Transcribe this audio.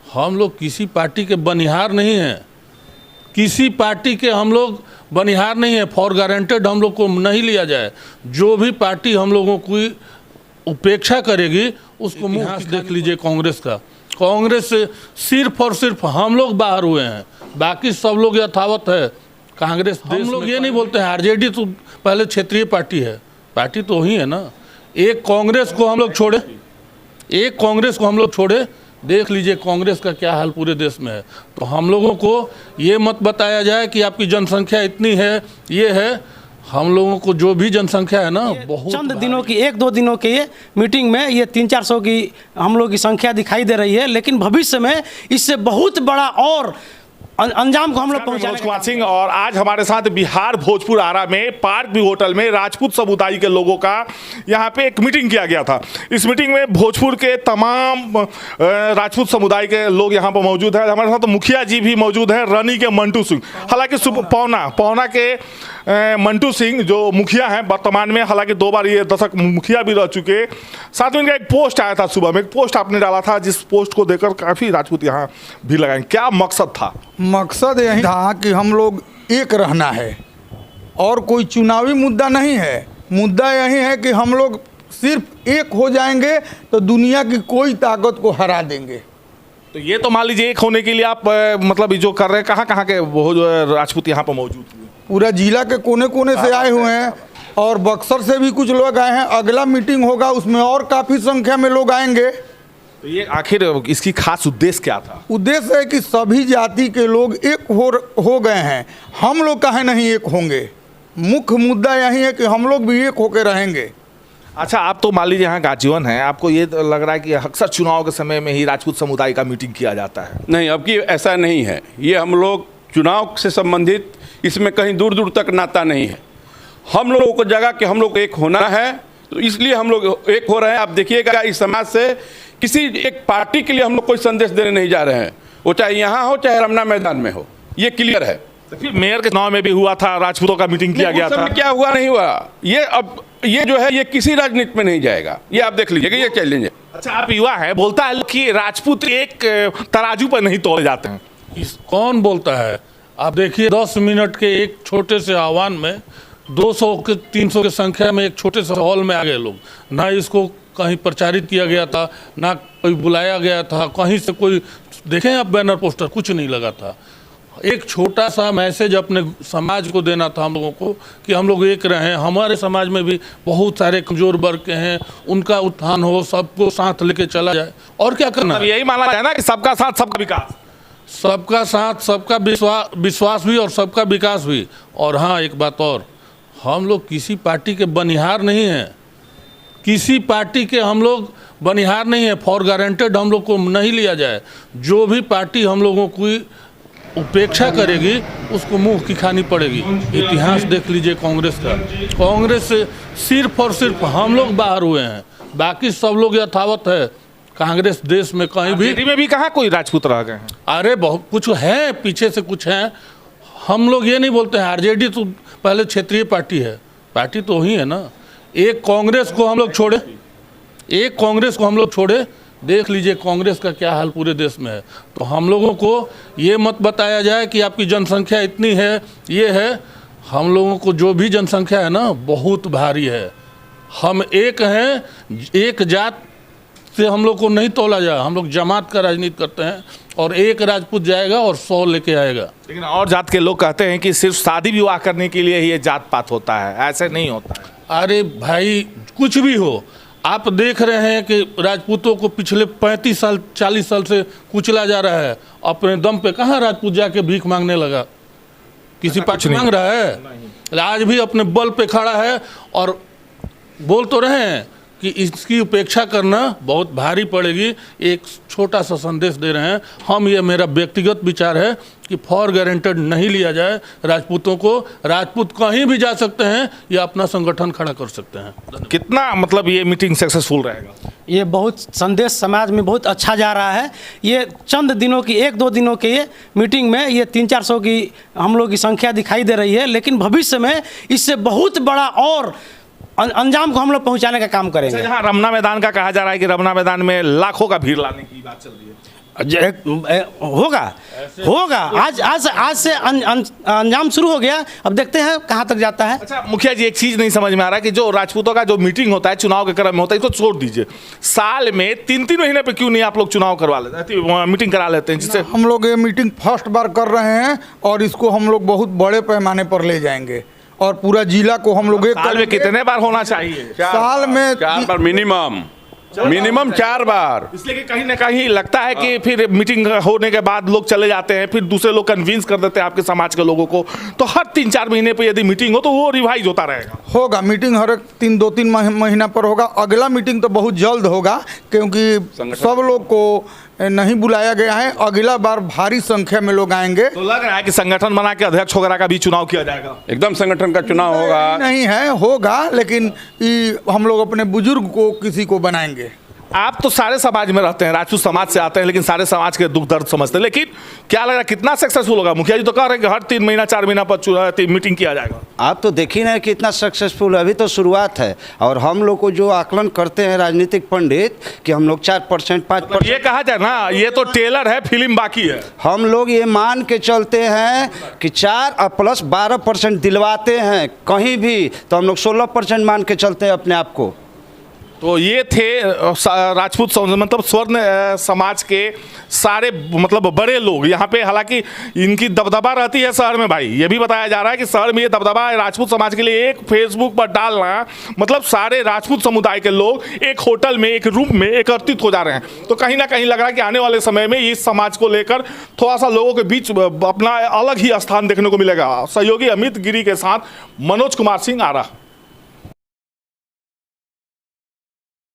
हम लोग किसी पार्टी के बनिहार नहीं हैं, किसी पार्टी के हम लोग बनिहार नहीं है। फॉर गारंटेड हम लोग को नहीं लिया जाए। जो भी पार्टी हम लोगों की उपेक्षा करेगी उसको मुँह देख लीजिए कांग्रेस का। कांग्रेस से सिर्फ और सिर्फ हम लोग बाहर हुए हैं, बाकी सब लोग यथावत है। कांग्रेस हम लोग ये नहीं बोलते हैं आरजेडी तो पहले क्षेत्रीय पार्टी है, पार्टी तो वही है ना। एक कांग्रेस को हम लोग छोड़े, देख लीजिए कांग्रेस का क्या हाल पूरे देश में है। तो हम लोगों को ये मत बताया जाए कि आपकी जनसंख्या इतनी है, ये है। हम लोगों को जो भी जनसंख्या है ना, बहुत चंद दिनों की, 1-2 दिनों के ये मीटिंग में ये 300-400 की हम लोग की संख्या दिखाई दे रही है, लेकिन भविष्य में इससे बहुत बड़ा और अंजाम को हम लोग पहुंचाने कुमार सिंह। और आज हमारे साथ बिहार भोजपुर आरा में पार्क व्यू होटल में राजपूत समुदाय के लोगों का यहाँ पे एक मीटिंग किया गया था। इस मीटिंग में भोजपुर के तमाम राजपूत समुदाय के लोग यहाँ पर मौजूद हैं। हमारे साथ मुखिया जी भी मौजूद हैं, रनी के मंटू सिंह। हालांकि पौना के मंटू सिंह जो मुखिया हैं वर्तमान में, हालांकि 2 बार ये दशक मुखिया भी रह चुके। साथ में इनका एक पोस्ट आया था, सुबह में एक पोस्ट आपने डाला था, जिस पोस्ट को देखकर काफ़ी राजपूत यहाँ भी लगाए। क्या मकसद था? मकसद यही था कि हम लोग एक रहना है और कोई चुनावी मुद्दा नहीं है। मुद्दा यही है कि हम लोग सिर्फ एक हो जाएंगे तो दुनिया की कोई ताकत को हरा देंगे। तो ये तो मान लीजिए एक होने के लिए आप मतलब जो कर रहे हैं, कहाँ के वो जो राजपूत यहाँ पर मौजूद हुए? पूरा जिला के कोने कोने से आए हुए हैं और बक्सर से भी कुछ लोग आए हैं। अगला मीटिंग होगा उसमें और काफ़ी संख्या में लोग आएंगे। तो ये आखिर इसकी खास उद्देश्य क्या था? उद्देश्य है कि सभी जाति के लोग एक हो गए हैं। हम लोग काहे नहीं एक होंगे? मुख्य मुद्दा यही है कि हम लोग भी एक होकर रहेंगे। अच्छा, आप तो मान लीजिए यहाँ गाजीवन है, आपको ये लग रहा है कि अक्सर चुनाव के समय में ही राजपूत समुदाय का मीटिंग किया जाता है? नहीं, अब की ऐसा नहीं है। ये हम लोग चुनाव से संबंधित इसमें कहीं दूर दूर तक नाता नहीं है। हम लोगों को जगह कि हम लोग को एक होना है, तो इसलिए हम लोग एक हो रहे हैं। आप देखिएगा इस समाज से किसी एक पार्टी के लिए हम लोग कोई संदेश देने नहीं जा रहे हैं, वो चाहे यहाँ हो चाहे रमना मैदान में हो, ये क्लियर है। तो फिर मेयर के चुनाव में भी हुआ था, राजपूतों का मीटिंग किया गया था। क्या हुआ नहीं हुआ, ये अब ये जो है ये किसी राजनीति में नहीं जाएगा। ये आप देख लीजिएगा, ये चैलेंज है। अच्छा, आप युवा है, बोलता है कि राजपूत एक तराजू पर नहीं तोले जाते हैं। कौन बोलता है? आप देखिए 10 मिनट के एक छोटे से आह्वान में 200 के 300 की संख्या में एक छोटे से हॉल में आ गए लोग। ना इसको कहीं प्रचारित किया गया था, ना कोई बुलाया गया था, कहीं से कोई देखें आप बैनर पोस्टर कुछ नहीं लगा था। एक छोटा सा मैसेज अपने समाज को देना था हम लोगों को कि हम लोग एक रहें। हमारे समाज में भी बहुत सारे कमजोर वर्ग के हैं, उनका उत्थान हो, सबको साथ लेके चला जाए। और क्या करना? यही माना जाए ना कि सबका साथ सबका विकास। सबका साथ सबका विश्वास भी और सबका विकास भी। और हाँ, एक बात और, हम लोग किसी पार्टी के बनिहार नहीं हैं, किसी पार्टी के हम लोग बनिहार नहीं है। फॉर गारंटेड हम लोग को नहीं लिया जाए। जो भी पार्टी हम लोगों की उपेक्षा करेगी उसको मुंह की खानी पड़ेगी। इतिहास देख लीजिए कांग्रेस का। कांग्रेस से सिर्फ और सिर्फ हम लोग बाहर हुए हैं, बाकी सब लोग यथावत है। कांग्रेस देश में कहीं भी कहाँ कोई राजपूत रह गए हैं? अरे बहुत कुछ है, पीछे से कुछ है। हम लोग ये नहीं बोलते हैं आरजेडी तो पहले क्षेत्रीय पार्टी है, पार्टी तो वही है ना। एक कांग्रेस को हम लोग छोड़े, देख लीजिए कांग्रेस का क्या हाल पूरे देश में है। तो हम लोगों को ये मत बताया जाए कि आपकी जनसंख्या इतनी है, ये है। हम लोगों को जो भी जनसंख्या है ना, बहुत भारी है। हम एक हैं, एक जात से हम लोग को नहीं तोला जाए। हम लोग जमात का राजनीति करते हैं और एक राजपूत जाएगा और 100 लेके आएगा। लेकिन और जात के लोग कहते हैं कि सिर्फ शादी विवाह करने के लिए ही ये जात पात होता है, ऐसे नहीं होता है। अरे भाई, कुछ भी हो, आप देख रहे हैं कि राजपूतों को पिछले 35 साल 40 साल से कुचला जा रहा है। अपने दम पे कहाँ राजपूत जाके भीख मांगने लगा? किसी पार्टी मांग रहा है? आज भी अपने बल पे खड़ा है और बोल तो रहे हैं कि इसकी उपेक्षा करना बहुत भारी पड़ेगी। एक छोटा सा संदेश दे रहे हैं हम। ये मेरा व्यक्तिगत विचार है कि फॉर गारंटेड नहीं लिया जाए राजपूतों को। राजपूत कहीं भी जा सकते हैं या अपना संगठन खड़ा कर सकते हैं। कितना मतलब ये मीटिंग सक्सेसफुल रहेगा? ये बहुत संदेश समाज में बहुत अच्छा जा रहा है। ये चंद दिनों की, 1-2 दिनों के ये मीटिंग में ये 300-400 की हम लोग की संख्या दिखाई दे रही है, लेकिन भविष्य में इससे बहुत बड़ा और अंजाम को हम लोग पहुंचाने का काम करेंगे। जहाँ रमना मैदान का कहा जा रहा है कि रमना मैदान में लाखों का भीड़ लाने की बात चल रही है। होगा होगा आज से अंजाम शुरू हो गया। अब देखते हैं कहाँ तक जाता है। अच्छा मुखिया जी, एक चीज नहीं समझ में आ रहा कि जो राजपूतों का जो मीटिंग होता है चुनाव के क्रम में होता है, इसको छोड़ दीजिए, साल में 3-3 महीने पे क्यों नहीं आप लोग चुनाव करवा लेते, मीटिंग करा लेते हैं, जिससे हम लोग ये मीटिंग फर्स्ट बार कर रहे हैं और इसको हम लोग बहुत बड़े पैमाने पर ले जाएंगे और पूरा जिला को हम लोग एक साल में कितने बार होना चाहिए? साल में 4 बार मिनिमम 4 बार। इसलिए कि कहीं ना कहीं लगता है कि फिर मीटिंग होने के बाद लोग चले जाते हैं, फिर दूसरे लोग कन्विंस कर देते हैं आपके समाज के लोगों को, तो हर 3-4 महीने पे यदि मीटिंग हो तो वो रिवाइज होता रहेगा। होगा मीटिंग हर 2-3 महीना पर होगा। अगला मीटिंग तो बहुत जल्द होगा क्योंकि सब लोग को नहीं बुलाया गया है। अगला बार भारी संख्या में लोग आएंगे। तो लग रहा है कि संगठन बना के अध्यक्ष वगैरह का भी चुनाव किया जाएगा। एकदम संगठन का चुनाव होगा। नहीं है, होगा, लेकिन हम लोग अपने बुजुर्ग को किसी को बनाएंगे। आप तो सारे समाज में रहते हैं, राजपूत समाज से आते हैं, लेकिन सारे समाज के दुख दर्द समझते हैं, लेकिन क्या लग रहा है कितना सक्सेसफुल होगा? मुखिया जी तो कह रहे हैं कि हर 3 महीना 4 महीना पर मीटिंग किया जाएगा। आप तो देख ही रहे हैं कितना सक्सेसफुल है, अभी तो शुरुआत है। और हम लोग को जो आकलन करते हैं राजनीतिक पंडित कि हम लोग 4% 5%, ये कहा जाए ना, ये तो टेलर है, फिल्म बाकी है। हम लोग ये मान के चलते हैं कि 4 प्लस 12% दिलवाते हैं कहीं भी, तो हम लोग 16% मान के चलते हैं अपने आप को। तो ये थे राजपूत मतलब स्वर्ण समाज के सारे मतलब बड़े लोग यहाँ पे। हालांकि इनकी दबदबा रहती है शहर में भाई, ये भी बताया जा रहा है कि शहर में ये दबदबा है राजपूत समाज के लिए। एक फेसबुक पर डालना मतलब सारे राजपूत समुदाय के लोग एक होटल में एक रूम में एकत्रित हो जा रहे हैं। तो कहीं ना कहीं लग रहा है कि आने वाले समय में इस समाज को लेकर थोड़ा सा लोगों के बीच अपना अलग ही स्थान देखने को मिलेगा। सहयोगी अमित गिरी के साथ मनोज कुमार सिंह आरा।